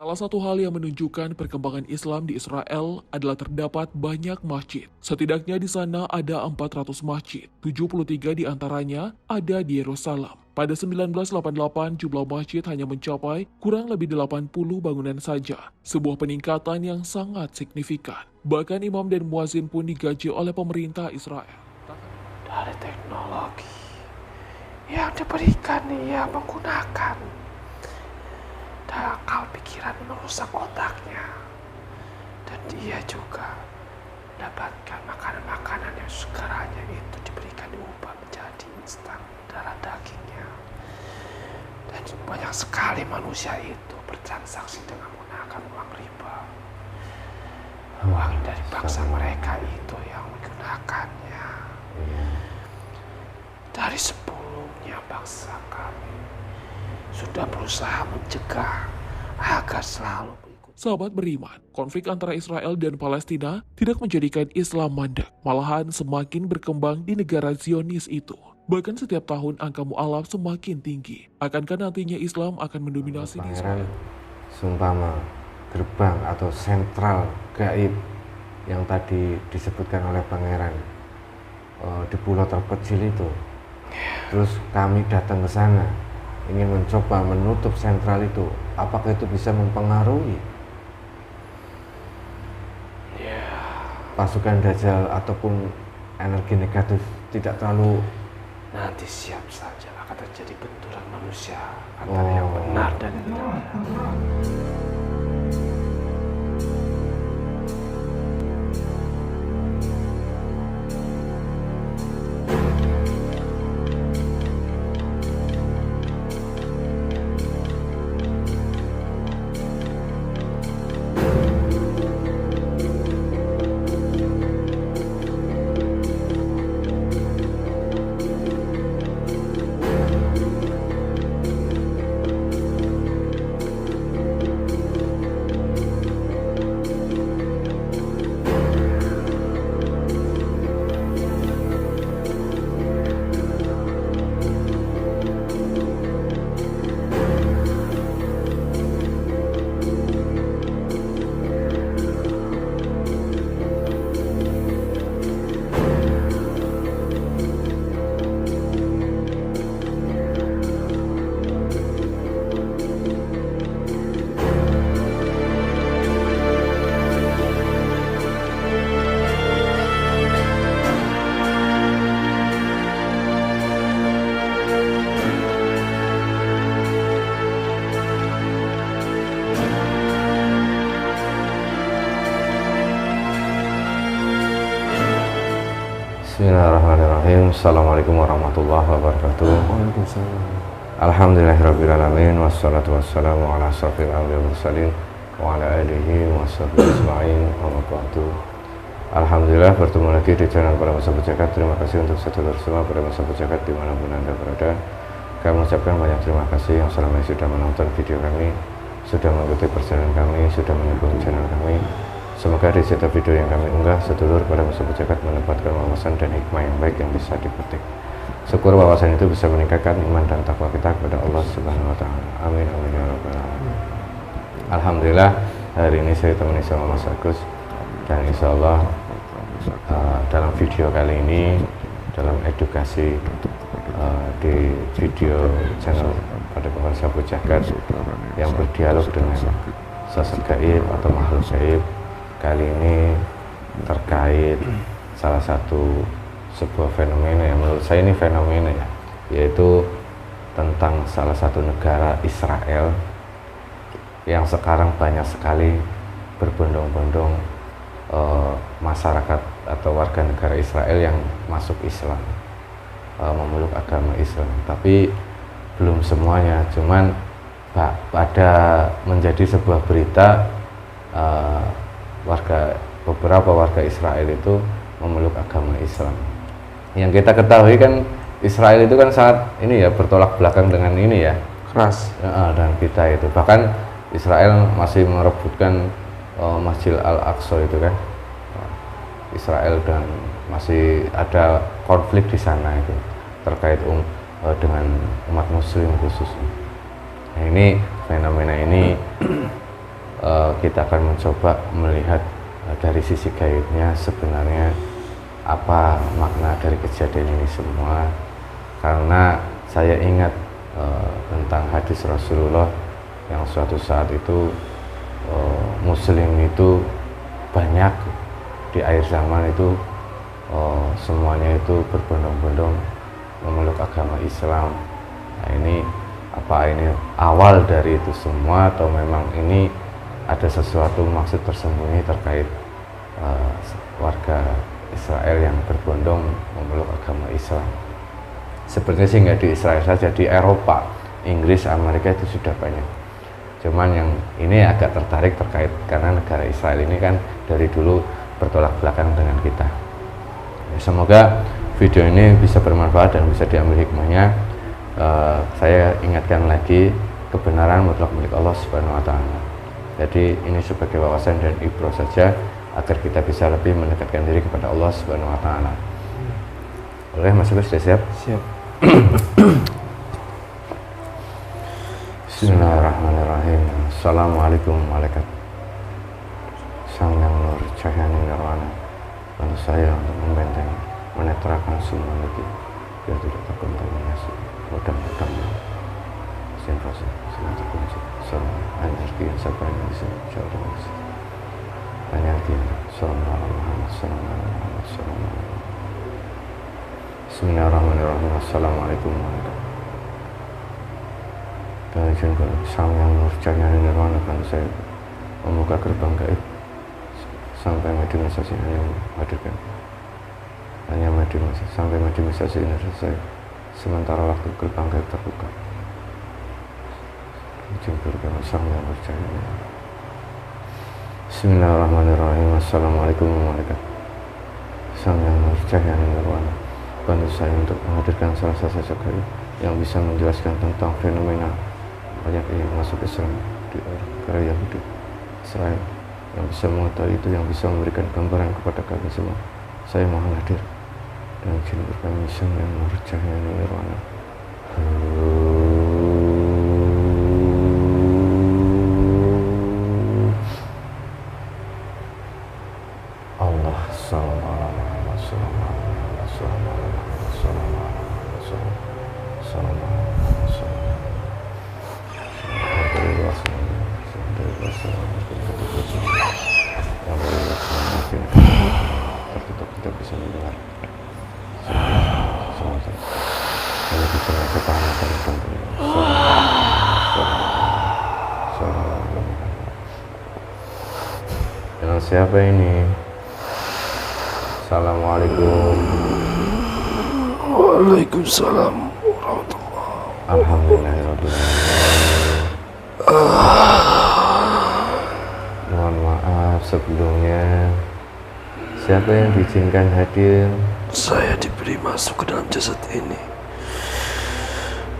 Salah satu hal yang menunjukkan perkembangan Islam di Israel adalah terdapat banyak masjid. Setidaknya di sana ada 400 masjid, 73 di antaranya ada di Yerusalem. Pada 1988, jumlah masjid hanya mencapai kurang lebih 80 bangunan saja, sebuah peningkatan yang sangat signifikan. Bahkan imam dan muazin pun digaji oleh pemerintah Israel. Dari teknologi yang diberikan, ia menggunakan akal pikiran merusak otaknya, dan dia juga mendapatkan makanan-makanan yang segaranya itu diberikan diubah menjadi instan darah dagingnya, dan banyak sekali manusia itu bertransaksi dengan menggunakan uang riba, uang dari bangsa mereka itu yang menggunakannya. Dari sebelumnya bangsa kami sudah berusaha mencegah agar selalu mengikuti. Sahabat beriman, konflik antara Israel dan Palestina tidak menjadikan Islam mandek, malahan semakin berkembang di negara Zionis itu. Bahkan setiap tahun angka mu'alaf semakin tinggi. Akankah nantinya Islam akan mendominasi di Israel? Seumpama gerbang atau sentral gaib yang tadi disebutkan oleh pangeran di pulau terkecil itu, terus kami datang ke sana ingin mencoba menutup sentral itu, apakah itu bisa mempengaruhi pasukan Dajjal ataupun energi negatif tidak terlalu? Nanti siap saja akan terjadi benturan manusia antara yang benar dan yang tidak benar. Bismillahirrahmanirrahim. Assalamualaikum warahmatullahi wabarakatuh. Alhamdulillahirrabbilalamin. Wassalatu wassalamu ala asrafil anbiya'i wal mursalin wa ala alihi wa sahbihi ajma'in. Amma ba'du. Alhamdulillah bertemu lagi di channel Para Masa Pejagat. Terima kasih untuk sedulur semua Para Masa Pejagat dimanapun Anda berada. Kami mengucapkan banyak terima kasih yang selama ini sudah menonton video kami, sudah mengikuti perjalanan kami, sudah mendukung channel kami. Semoga di setiap video yang kami unggah, sedulur Para Masa Pejagat mendapatkan wawasan dan hikmah yang baik yang bisa dipetik. Syukur wawasan itu bisa meningkatkan iman dan takwa kita kepada Allah Subhanahu wa Ta'ala. Amin amin ya rabbal alamin. Alhamdulillah hari ini saya temani sama Mas Agus, dan insya Allah dalam video kali ini, dalam edukasi di video channel Pada Pemirsa Pejagat yang berdialog dengan sosok gaib atau makhluk gaib, kali ini terkait salah satu sebuah fenomena yang menurut saya ini fenomena ya, yaitu tentang salah satu negara Israel yang sekarang banyak sekali berbondong-bondong masyarakat atau warga negara Israel yang masuk Islam, memeluk agama Islam, tapi belum semuanya. Cuman pada menjadi sebuah berita beberapa warga Israel itu memeluk agama Islam. Yang kita ketahui kan Israel itu kan sangat ini ya, bertolak belakang dengan ini ya, Keras. dan kita itu bahkan Israel masih merebutkan Masjid Al-Aqsa itu kan, Israel, dan masih ada konflik di sana itu terkait dengan umat muslim khususnya. Nah, ini fenomena ini kita akan mencoba melihat dari sisi gaibnya sebenarnya apa makna dari kejadian ini semua. Karena saya ingat tentang hadis Rasulullah yang suatu saat itu Muslim itu banyak di akhir zaman itu, semuanya itu berbondong-bondong memeluk agama Islam. Nah, ini apa ini awal dari itu semua atau memang ini ada sesuatu maksud tersembunyi terkait warga Israel yang berbondong memeluk agama Islam? Sebenarnya sih nggak di Israel saja, di Eropa, Inggris, Amerika itu sudah banyak. Cuman yang ini agak tertarik terkait karena negara Israel ini kan dari dulu bertolak belakang dengan kita. Semoga video ini bisa bermanfaat dan bisa diambil hikmahnya. Saya ingatkan lagi, kebenaran mutlak milik Allah Subhanahu wa Ta'ala. Jadi ini sebagai wawasan dan ibrah saja agar kita bisa lebih mendekatkan diri kepada Allah Subhanahu wa Ta'ala. Boleh, Mas Agus, sudah siap? Siap. Bismillahirrahmanirrahim. Assalamualaikum malaikat Sang Yang Nur Cahaya Nirwana, bantu saya untuk membentengi, menetrakan semua lagi biar tidak terkontaminasi mudah-mudahan sinfasi semacam kunci salam energi yang sampai yang bisa jauh dari sini energi salam Muhammad salam Muhammad salam Muhammad. Bismillahirrahmanirrahim. Assalamualaikum warahmatullahi wabarakatuh. Dan izinkan Sang Yang Nur Cahaya Nirwana bantu saya membuka gerbang gaib sampai mediumisasi yang hadirkan hanya mediumisasi sampai mediumisasi ini selesai, sementara waktu gerbang gaib terbuka. Izin gerbang Sang Yang Nur Cahaya Nirwana. Bismillahirrahmanirrahim. Assalamualaikum warahmatullahi wabarakatuh. Sang Yang Nur Cahaya Nirwana, bantu saya untuk menghadirkan salah satu sosok gaib yang bisa menjelaskan tentang fenomena banyak yang masuk Islam di negara Yahudi Israel, yang bisa mengetahui itu, yang bisa memberikan gambaran kepada kami semua. Saya mohon hadir dan izin berkami Sang Yang Nur Cahaya Nirwana. Allah salam Muhammad salam Muhammad salam Muhammad salam Muhammad salam Muhammad salam tertutup tidak bisa mendengar kalau bisa merasa paham akan dengan siapa ini? Assalamualaikum. Waalaikumsalam warahmatullahi. Alhamdulillahirrahmanirrahim. Mohon maaf sebelumnya. Siapa yang diizinkan hadir? Saya diberi masuk ke dalam jasad ini.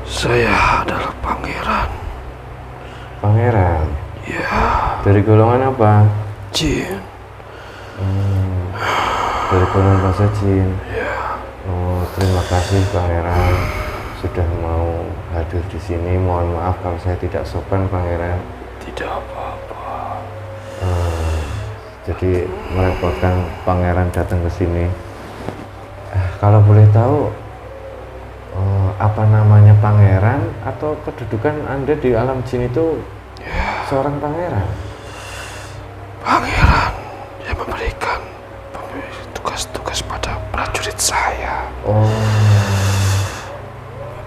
Saya adalah pangeran. Pangeran? Ya. Dari golongan apa? Jin. Dari golongan bahasa jin? Ya. Oh, terima kasih Pangeran sudah mau hadir di sini. Mohon maaf kalau saya tidak sopan, Pangeran. Tidak apa-apa. Jadi merepotkan Pangeran datang ke sini. Kalau boleh tahu, apa namanya Pangeran atau kedudukan Anda di alam jin itu? Ya. Seorang pangeran. Pangeran yang memberikan tugas-tugas pada prajurit saya. Oh.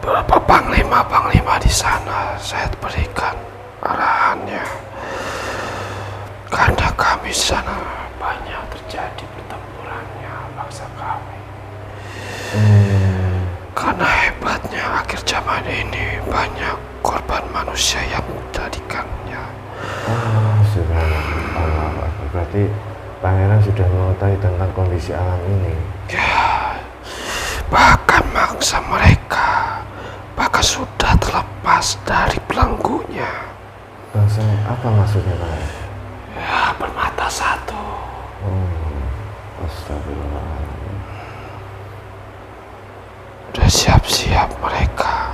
Beberapa panglima di sana saya berikan arahannya. Karena kami di sana banyak terjadi pertempurannya bangsa kami. Karena hebatnya akhir zaman ini banyak korban manusia yang menjadikannya. Subhanallah. Berarti Pangeran sudah mengetahui tentang kondisi alam ini. Ya, bahkan mangsa mereka bahkan sudah terlepas dari belenggunya. Bangsa apa maksudnya, Pangeran? Ya, bermata satu. Astagfirullahaladzim. Sudah siap-siap mereka.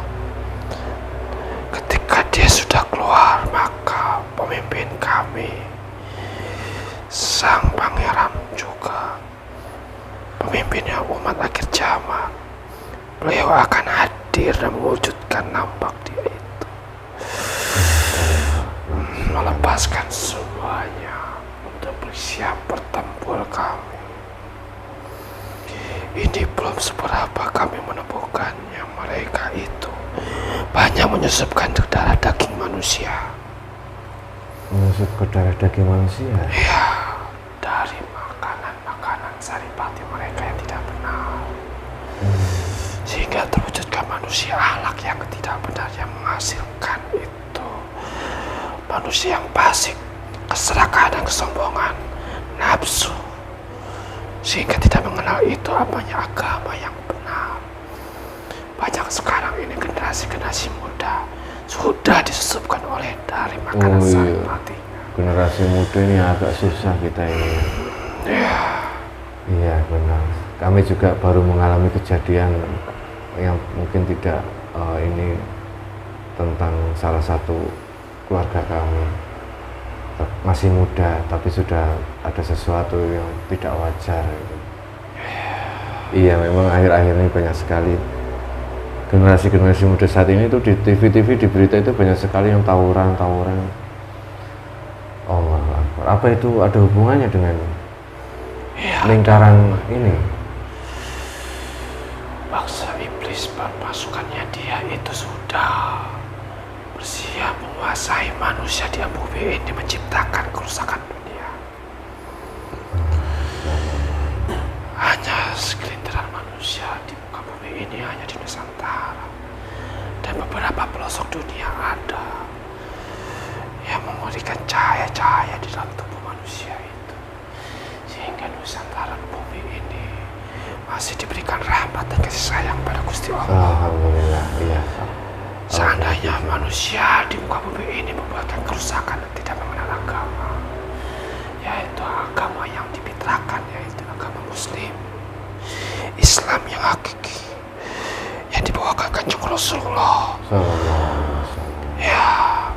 Ketika dia sudah keluar, maka pemimpin kami kami, sang pangeran juga pemimpinnya umat akhir zaman, beliau akan hadir dan mewujudkan nampak dia itu, melepaskan semuanya untuk bersiap bertempur kami. Ini belum seberapa kami menemukannya. Mereka itu banyak menyusupkan ke darah daging manusia. Menyusup ke darah daging manusia? Ya, dari makanan-makanan saripati mereka yang tidak benar. Sehingga terwujudkan manusia akhlak yang tidak benar, yang menghasilkan itu manusia yang fasik, keserakahan dan kesombongan, nafsu, sehingga tidak mengenal itu apanya agama yang benar. Banyak sekarang ini generasi muda sudah disusupkan oleh dari makanan saripati. Generasi muda ini agak susah kita ini. Iya benar. Kami juga baru mengalami kejadian yang mungkin tidak ini tentang salah satu keluarga kami. Masih muda tapi sudah ada sesuatu yang tidak wajar gitu. Iya memang akhir-akhir ini banyak sekali generasi muda saat ini tuh di TV di berita itu banyak sekali yang tawuran. Allah Akbar. Apa itu ada hubungannya dengan lingkaran ini? Bangsa iblis pasukannya dia itu sudah bersiap menguasai manusia di bumi ini, menciptakan kerusakan dunia. Hanya segelintiran manusia di muka bumi ini, hanya di Nusantara dan beberapa pelosok dunia ada yang memberikan cahaya-cahaya di dalam tubuh manusia itu, sehingga Nusantara bumi ini masih diberikan rahmat dan kasih sayang pada Gusti Allah. Alhamdulillah, iya. Seandainya manusia di muka bumi ini membuatkan kerusakan dan tidak mengenal agama, yaitu agama yang difitrahkan, yaitu agama Muslim, Islam yang hakiki, yang dibawakan Kanjeng Rasulullah, ya,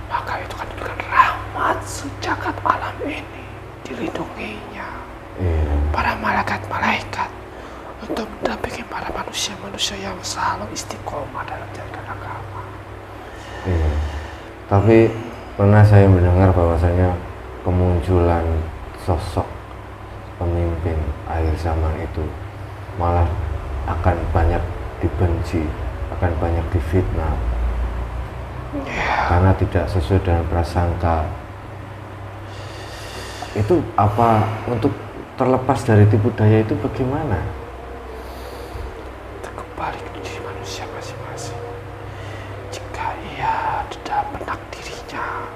maka itu akan diberikan rahmat sejagat alam ini, dilindunginya para malaikat-malaikat untuk mendampingi para manusia-manusia yang selalu istiqomah dalam jalan agama. Iya. Tapi pernah saya mendengar bahwasanya kemunculan sosok pemimpin akhir zaman itu malah akan banyak dibenci, akan banyak difitnah, karena tidak sesuai dengan prasangka. Itu apa, untuk terlepas dari tipu daya itu bagaimana? Kembali ke diri manusia masing-masing. Jika ia tidak benak dirinya,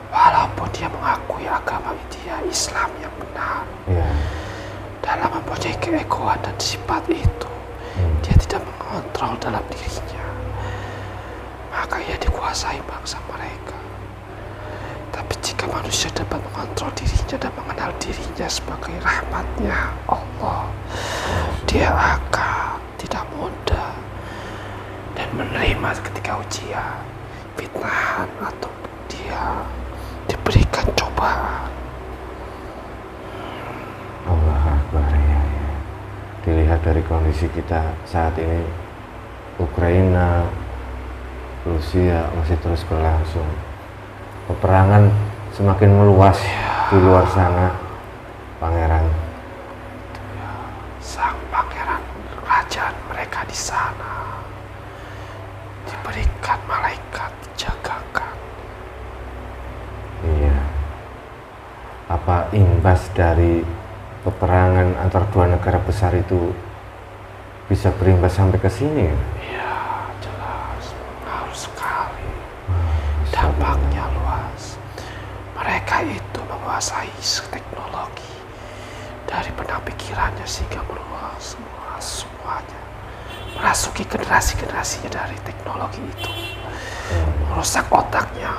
walaupun dia mengakui agama dia Islam yang benar, dalam mempunyai keegoan dan sifat itu, dia tidak mengontrol dalam dirinya, maka ia dikuasai bangsa mereka. Tapi jika manusia dapat mengontrol dirinya dan mengenal dirinya sebagai rahmatnya Allah, dia akan tidak mudah dan menerima ketika ujian, fitnahan, atau dia diberikan cobaan. Allah Akbar, ya. Dilihat dari kondisi kita saat ini, Ukraina, Rusia masih terus berlangsung. Peperangan semakin meluas di luar sana, Pangeran. Sang pangeran kerajaan mereka di sana diberikan malaikat dijagakan. Iya. Apa imbas dari peperangan antar dua negara besar itu bisa berimbas sampai ke sini? Ya, jelas harus sekali. Dampaknya luas. Mereka itu menguasai teknologi dari benang pikirannya sehingga meluas semuanya, merasuki generasi-generasinya dari teknologi itu, merusak otaknya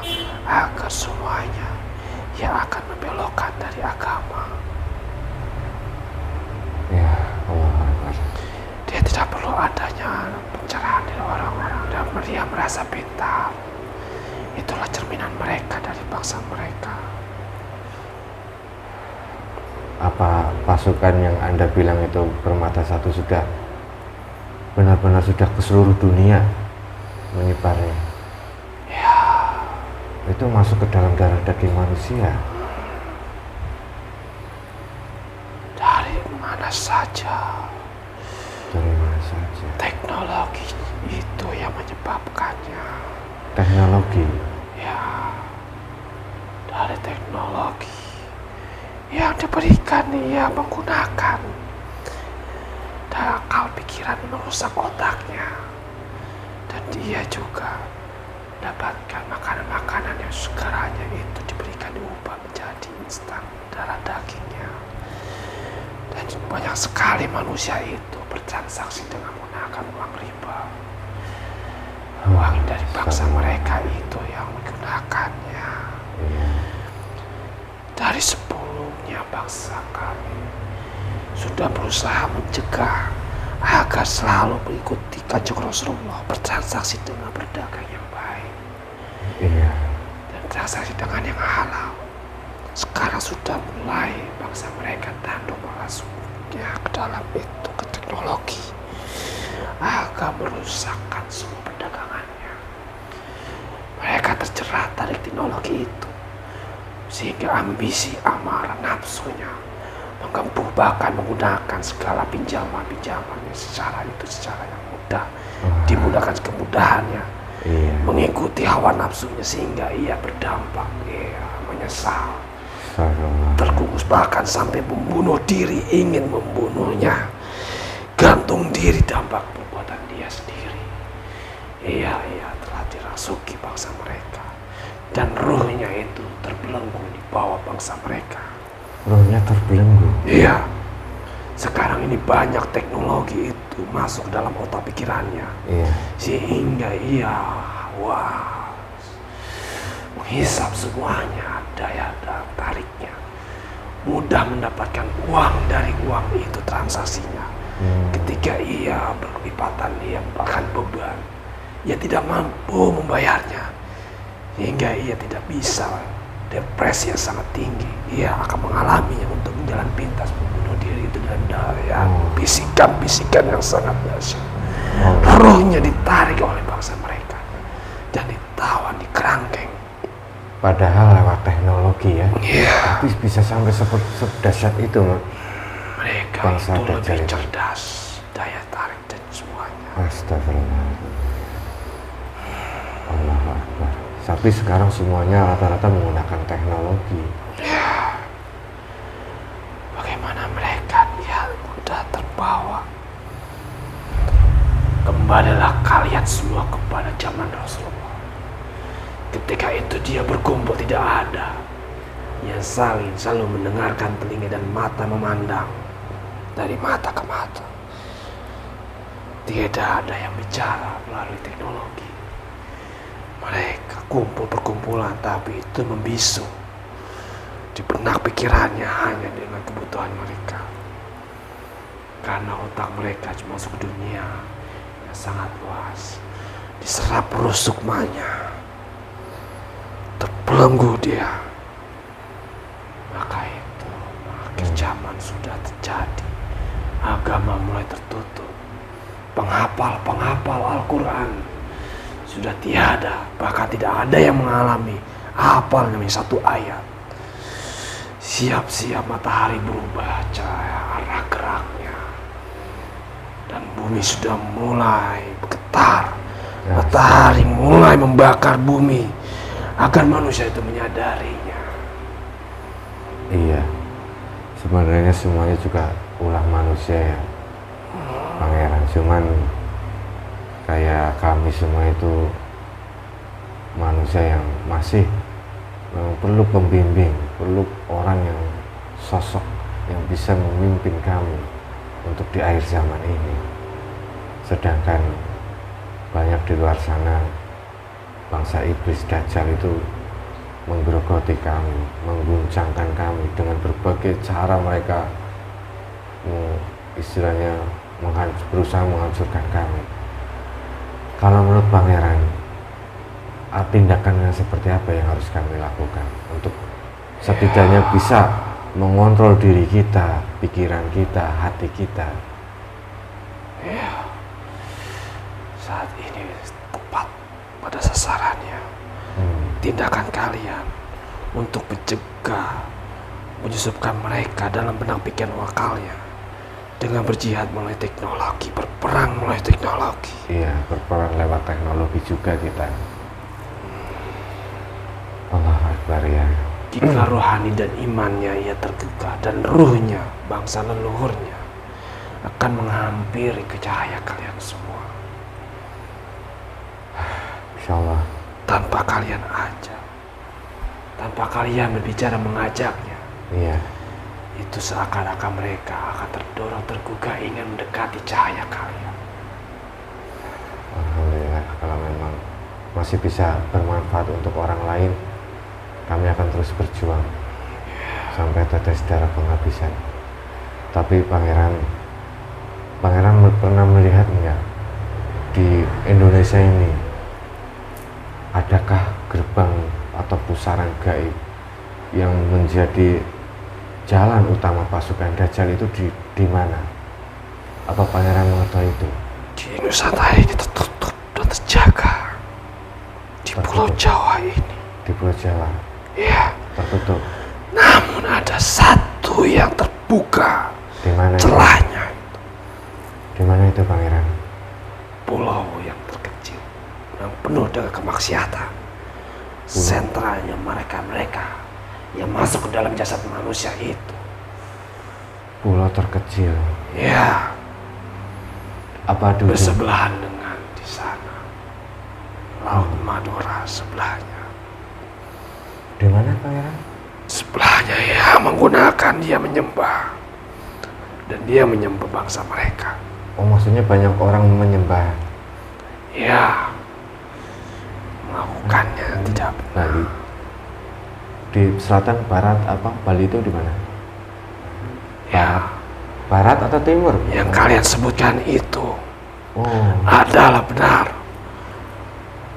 agar semuanya ia akan membelokkan dari agama. Ya, Allah Akbar. Dia tidak perlu adanya pencerahan dari orang-orang dan dia merasa pintar. Itulah cerminan mereka dari bangsa mereka. Apa pasukan yang Anda bilang itu bermata satu sudah benar-benar sudah ke seluruh dunia menyebarnya? Ya, Itu masuk ke dalam darah daging manusia. dari mana saja Dari mana saja? teknologi itu yang menyebabkannya. Teknologi. Ya, dari teknologi yang diberikan ia menggunakan dan akal pikiran merusak otaknya, dan dia juga mendapatkan makanan-makanan yang segaranya itu diberikan diubah menjadi instan darah dagingnya. Dan banyak sekali manusia itu bertransaksi dengan menggunakan uang riba. Uang dari bangsa mereka itu yang menggunakannya. Iya. Dari sebelumnya bangsa kami sudah berusaha mencegah agar selalu mengikuti kanjeng Rasulullah bertransaksi dengan berdagang yang baik. Iya. Dan transaksi dengan yang halal. Sekarang sudah mulai bangsa mereka tanduk masuknya ke dalam itu, ke teknologi, agar merusakkan semua perdagangannya. Mereka terjerat dari teknologi itu, sehingga ambisi, amarah, nafsunya menggempur, bahkan menggunakan segala pinjaman-pinjaman secara yang mudah, dimudahkan kemudahannya, Iya. mengikuti hawa nafsunya, sehingga ia berdampak, menyesal, terkukus, bahkan sampai membunuh diri, ingin membunuhnya, gantung diri dampak perbuatan dia sendiri. Ia telah dirasuki bangsa mereka, dan ruhnya itu terbelenggu di bawah bangsa mereka. Rohnya terbelenggu. Iya, sekarang ini banyak teknologi itu masuk dalam otak pikirannya, Iya. sehingga ia menghisap semuanya, daya tariknya, mudah mendapatkan uang dari uang itu transaksinya. Ketika ia berkelipatan, ia bahkan beban, ia tidak mampu membayarnya, hingga ia tidak bisa, depresi yang sangat tinggi, ia akan mengalaminya untuk menjalan pintas membunuh diri itu, dan daya bisikan-bisikan yang sangat dahsyat. Rohnya ditarik oleh bangsa mereka dan ditawan di kerangkeng. Padahal lewat teknologi ya. Iya. Tapi bisa sampai sedahsyat itu, Mak. Mereka Bangsa itu lebih Dajjal itu. cerdas, daya tarik dan semuanya. Astagfirullahaladzim. Allahu Akbar. Tapi sekarang semuanya rata-rata menggunakan teknologi. Ya, bagaimana mereka dia mudah terbawa. Kembalilah kalian semua kepada zaman Rasulullah. Ketika itu dia berkumpul tidak ada yang selalu mendengarkan telinga dan mata memandang dari mata ke mata. Tidak ada yang bicara melalui teknologi. Mereka kumpul perkumpulan, tapi itu membisu di benak pikirannya hanya dengan kebutuhan mereka. Karena otak mereka cuma masuk ke dunia yang sangat luas, diserap rusukmanya, terbelenggu dia. Maka itu akhir zaman sudah terjadi. Agama mulai tertutup. Penghafal Al-Quran sudah tiada, bahkan tidak ada yang mengalami hafal demi satu ayat. Siap-siap matahari berubah cahaya arah geraknya, dan bumi sudah mulai bergetar. Matahari mulai membakar bumi agar manusia itu menyadarinya. Iya. Sebenarnya semuanya juga ulah manusia ya, Pangeran. Cuman kayak kami semua itu manusia yang masih perlu pembimbing, perlu orang yang sosok yang bisa memimpin kami untuk di akhir zaman ini. Sedangkan banyak di luar sana bangsa iblis Dajjal itu menggerogoti kami, mengguncangkan kami dengan berbagai cara. Mereka istilahnya berusaha menghancurkan kami. Kalau menurut Pangeran, tindakan yang seperti apa yang harus kami lakukan untuk setidaknya bisa mengontrol diri kita, pikiran kita, hati kita. Ya, saat ini tepat pada sasarannya. Tindakan kalian untuk mencegah, menyusupkan mereka dalam benak pikiran kalian dengan berjihad melalui teknologi, berperang melalui teknologi. Iya, berperang lewat teknologi juga kita. Allah Akbar ya. Jika rohani dan imannya ia tergugah dan ruhnya, bangsa leluhurnya akan menghampiri ke cahaya kalian semua. Insya Allah. Tanpa kalian ajak, tanpa kalian berbicara mengajaknya, Iya. itu seakan-akan mereka akan terdorong tergugah ingin mendekati cahaya kalian. Alhamdulillah, kalau memang masih bisa bermanfaat untuk orang lain, kami akan terus berjuang sampai tetes darah penghabisan. Tapi pangeran pernah melihat enggak di Indonesia ini adakah gerbang atau pusaran gaib yang menjadi jalan utama pasukan Dajjal itu di mana? Apa pangeran mengetahui itu? Di Nusantara ini tertutup dan terjaga. Di Pulau Jawa ini, Di Pulau Jawa ya. tertutup. Namun ada satu yang terbuka Di mana? celahnya. Di mana itu pangeran? Pulau yang terkecil, yang penuh dengan kemaksiatan. Sentralnya mereka yang masuk ke dalam jasad manusia itu. Pulau terkecil. Ya, Apa dulu? bersebelahan dengan di sana Laut Madura sebelahnya. Di mana pangeran? Sebelahnya ya menggunakan dia menyembah. Dan dia menyembah bangsa mereka. Oh, maksudnya banyak orang menyembah Ya, melakukannya tidak benar. Bali. Di selatan, barat, apa? Bali itu di mana? Ya, Barat atau timur? yang kalian sebutkan itu Oh, adalah benar.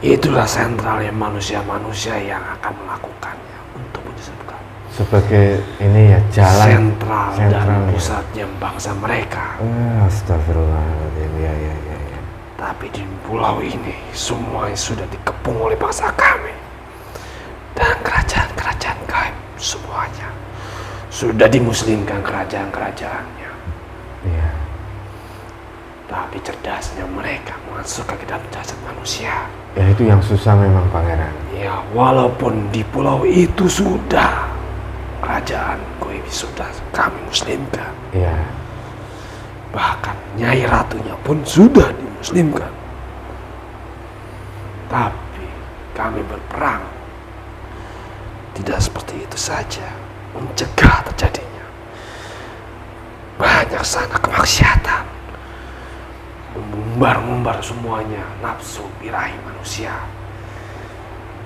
Itulah sentralnya manusia-manusia yang akan melakukannya untuk menyesatkan. sebagai ini ya jalan Sentral dan sentralnya. pusatnya bangsa mereka. Astagfirullahaladzim, ya. Tapi di pulau ini semuanya sudah dikepung oleh bangsa kami. Dan kerajaan-kerajaan gaib semuanya sudah dimuslimkan kerajaan-kerajaannya. Iya. Tapi cerdasnya mereka masuk ke dalam jasad manusia. Ya itu yang susah memang pangeran. Ya, walaupun di pulau itu sudah kerajaan gaib sudah kami muslimkan. Iya. Bahkan Nyai Ratunya pun sudah dimuslimkan. Tapi kami berperang tidak seperti itu saja, mencegah terjadinya banyak sana kemaksiatan, mengumbar semuanya nafsu birahi manusia,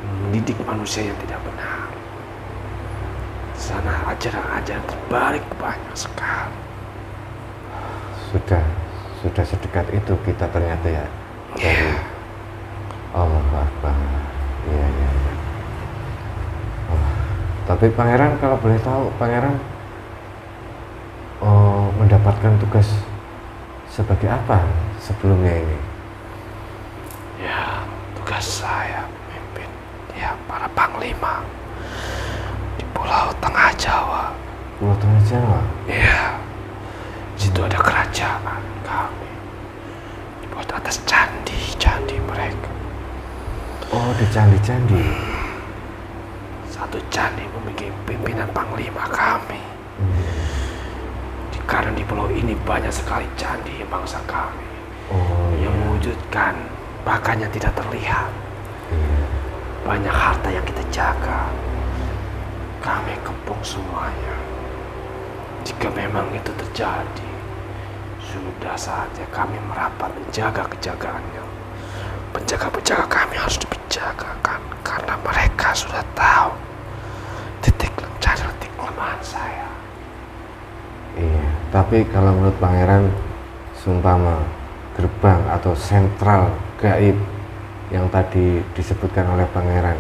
mendidik manusia yang tidak benar. Sana ajaran-ajaran terbalik banyak sekali. Sudah sedekat itu kita ternyata ya. Ya, Allah Akbar. Iya. Oh, tapi pangeran kalau boleh tahu, pangeran mendapatkan tugas sebagai apa sebelumnya ini? ya, tugas saya memimpin ya para panglima di Pulau Tengah Jawa. Pulau Tengah Jawa. Ya, situ ada kerajaan kami dibuat atas candi mereka. Oh, di candi-candi. Satu candi memiliki pimpinan panglima kami. Karena di pulau ini banyak sekali candi bangsa kami Oh, yang mewujudkan bahkan yang tidak terlihat. Banyak harta yang kita jaga, kami kepung semuanya. Jika memang itu terjadi, sudah saatnya kami merapat menjaga kejagaannya. Penjaga-penjaga kami harus dipenjagakan karena mereka sudah tahu titik kelemahan saya. Iya, tapi kalau menurut pangeran, seumpama gerbang atau sentral gaib yang tadi disebutkan oleh pangeran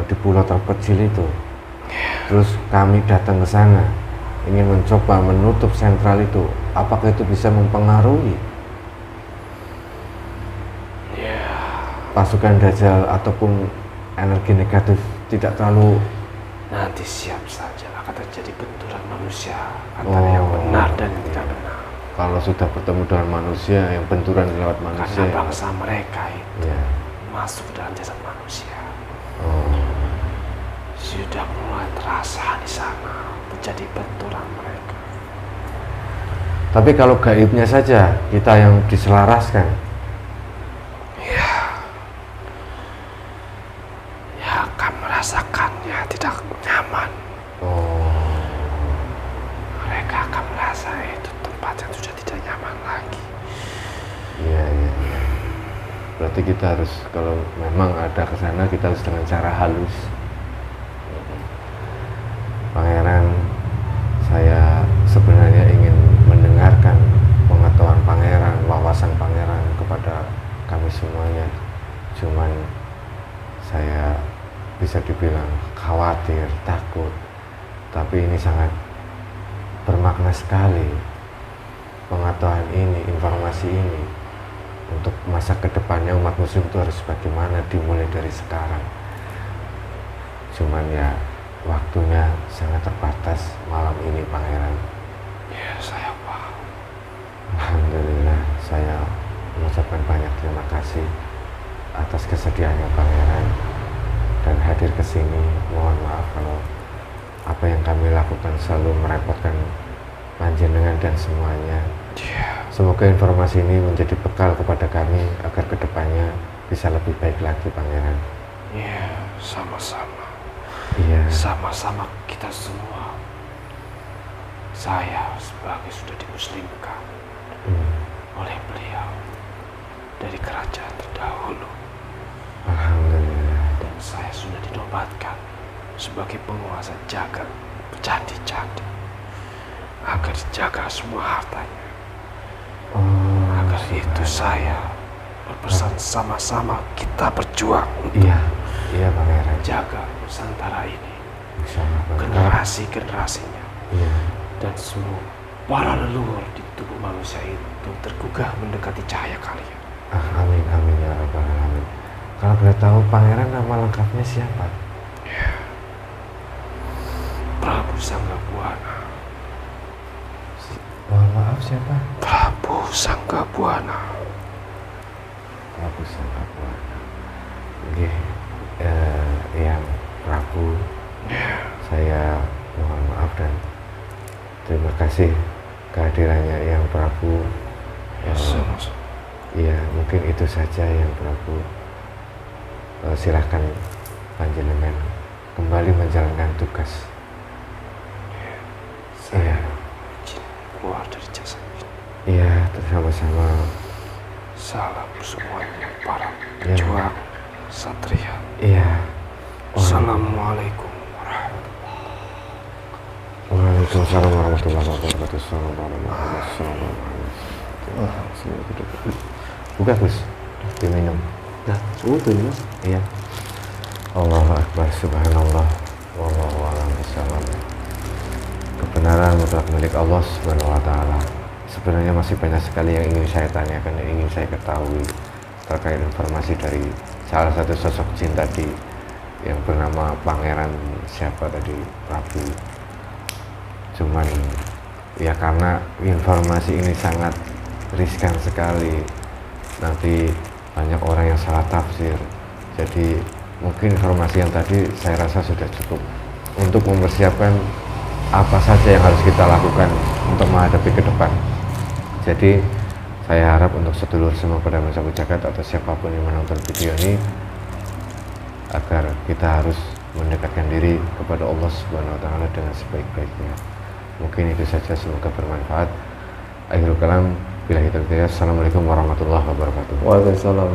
di pulau terkecil itu, Terus kami datang ke sana ingin mencoba menutup sentral itu. Apakah itu bisa mempengaruhi pasukan Dajjal ataupun energi negatif tidak terlalu? Nanti siap saja akan terjadi benturan manusia antara yang benar dan yang tidak benar. Kalau sudah bertemu dengan manusia, yang benturan lewat manusia. Karena bangsa mereka itu Ya. masuk ke dalam jasad manusia. Oh, Sudah mulai terasa di sana terjadi benturan mereka. tapi kalau gaibnya saja kita yang diselaraskan. Ya akan merasakannya tidak nyaman. Oh, Mereka akan merasa itu tempat yang sudah tidak nyaman lagi. iya, iya, iya. Berarti kita harus, kalau memang ada ke sana, kita harus dengan cara halus. Pangeran, saya sebenarnya ingin mendengarkan pengetahuan pangeran, wawasan pangeran kepada kami semuanya. Cuman saya bisa dibilang khawatir, takut, tapi ini sangat bermakna sekali. Pengetahuan ini, informasi ini untuk masa kedepannya umat muslim itu harus bagaimana, dimulai dari sekarang. Cuman ya waktunya sangat terbatas malam ini, Pangeran. Ya saya paham. Alhamdulillah, saya mengucapkan banyak terima kasih atas kesediaannya Pangeran dan hadir ke sini. Mohon maaf kalau apa yang kami lakukan selalu merepotkan panjenengan dan semuanya. Semoga informasi ini menjadi bekal kepada kami agar kedepannya bisa lebih baik lagi, Pangeran. Ya, sama-sama. Iya. Sama-sama kita semua. Saya sebagai sudah dimuslimkan oleh beliau dari kerajaan terdahulu. Alhamdulillah. Dan saya sudah dinobatkan sebagai penguasa jagat candi-candi agar dijaga semua hartanya. Agar itu saya berpesan sama-sama kita berjuang untuk Iya Pangeran. jaga Nusantara ini, Insya Allah, Pangeran. generasi-generasinya, Iya. dan semua para leluhur di tubuh manusia itu tergugah mendekati cahaya kalian. Amin amin ya rabbal alamin. Kalau boleh tahu Pangeran nama lengkapnya siapa? Prabu Sanggabuana. Mohon maaf, siapa? Prabu Sanggabuana. Prabu Sanggabuana. Nggih, yang Prabu, saya mohon maaf dan terima kasih kehadirannya yang Prabu. Sama-sama. Iya, mungkin itu saja yang Prabu. Silahkan panjenengan kembali menjalankan tugas. Saya izin keluar dari jasad ini. Iya, sama-sama. Salam semuanya para pejuang satria. Iya. Assalamualaikum warahmatullahi Waalaikumsalam warahmatullahi wabarakatuh. Assalamualaikum warahmatullahi wabarakatuh. Buka Gus, diminum. Nah, itu ya. Iya. Allahu Akbar, subhanallah. Wallahu a'lam bishawab. Kebenaran mutlak milik Allah Subhanahu wa taala. Sebenarnya masih banyak sekali yang ingin saya tanyakan dan ingin saya ketahui terkait informasi dari salah satu sosok jin tadi yang bernama Pangeran siapa tadi, Prabu. Cuman ya karena informasi ini sangat riskan sekali, nanti banyak orang yang salah tafsir. Jadi mungkin informasi yang tadi saya rasa sudah cukup untuk mempersiapkan apa saja yang harus kita lakukan untuk menghadapi ke depan. Jadi saya harap untuk sedulur semua pada masyarakat Jagat atau siapapun yang menonton video ini agar kita harus mendekatkan diri kepada Allah Subhanahu wa taala dengan sebaik-baiknya. Mungkin itu saja, semoga bermanfaat. Akhirul kalam, billahi taufiq. Assalamualaikum warahmatullahi wabarakatuh. Waalaikumsalam.